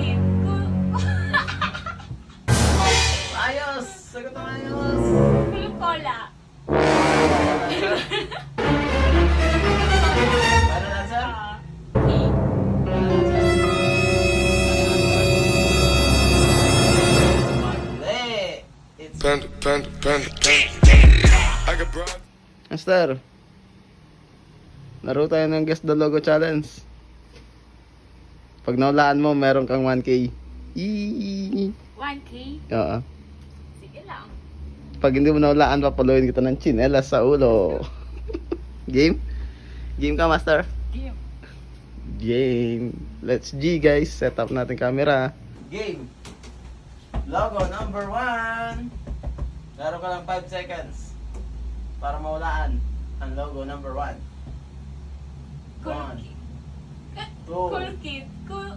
kid. Ayos! Sagot ang ayos! Cola. Para na, sir? Kid. Mali! It's I got broad. Master, laro tayo ng Guess the Logo Challenge. Pag naulaan mo, meron kang 1K. Eee. 1K? Oo. Sige lang. Pag hindi mo naulaan, papaluin kita ng chinelas sa ulo. Game? Game ka, Master? Game. Game. Let's G, guys. Set up natin camera. game. Logo number 1. Meron ka lang 5 seconds para maulaan ang logo number 1. Cool 1, kid. 2. Cool kid. Cool.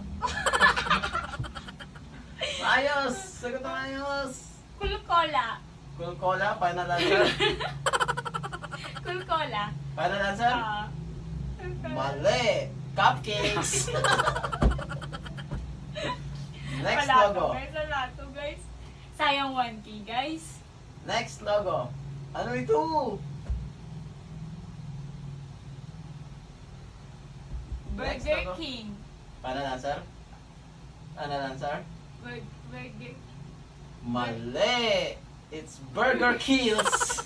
Ayos! Sagot ang ayos! Cool cola. Cool Cola, final answer. Cool cola. Final answer? Mali! Cupcakes! Next Wala logo. to, guys. Wala to, guys. Sayang 1K, guys. Next logo. Ano ito? Next Burger logo. King. Final answer? Final answer? Burger. Mali! It's Burger Kills!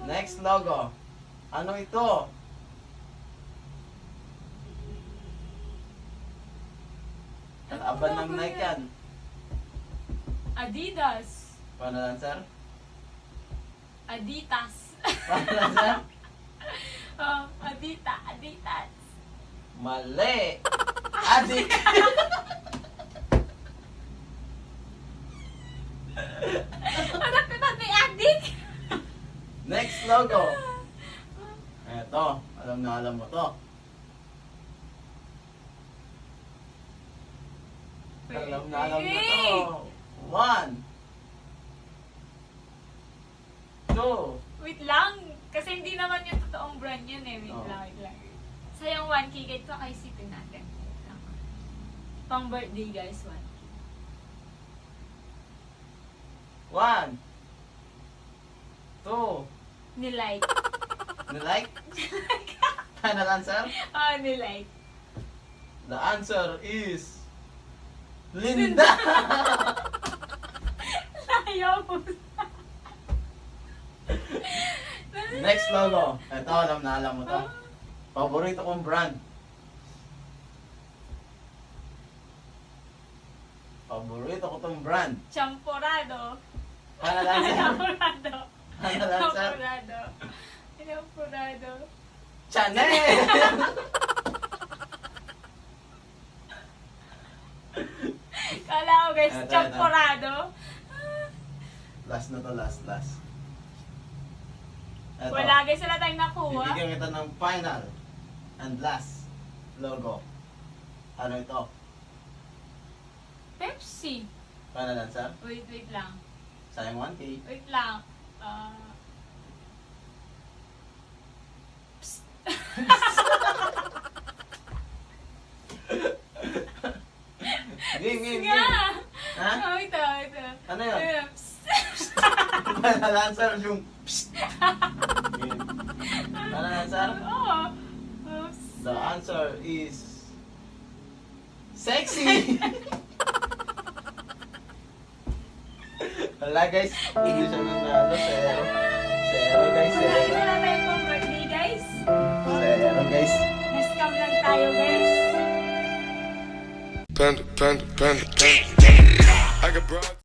Next logo. Ano ito? Kalaban ng Nike yan. Adidas. Final answer? Adidas. Final answer? Adidas. Mali! Adik! Anak ko may adik. Next logo. Eto, alam na alam mo to. Alam na alam mo to. 1, 2, Wait lang. Kasi hindi naman yung totoong brand yun eh. Wait Oh. lang, wait lang. Sayang 1K kahit kakaisipin natin. Wait lang. Pang birthday guys, 1K. 1, 2, Nilike. nilike? Final answer? Nilike. The answer is Linda! Ayaw ko. Next logo. Ito, alam na alam mo to. Paborito kong brand. Paborito ko tong brand. Champorado. Final answer? Champorado. Final answer? Champorado. Champorado. Chanel! Kala ko guys, Ito, ito. champorado. Last na to, last. Ito. Wala guys, wala tayong nakuha. Bibigyan kita ng final and last logo. Ano ito? Pepsi. Final answer? Wait lang. Sayang 1K. Wait lang. Game. Nga! Ha? Ito. Ano yun? Psst. Final answer yung psst. Game. Final answer? Oo. The answer is sexy! Wala guys, hindi siya nanalo. Zero guys, Marami zero. na tayong pang birthday guys. Zero guys. Na-scam lang tayo guys. Panda. I got broad.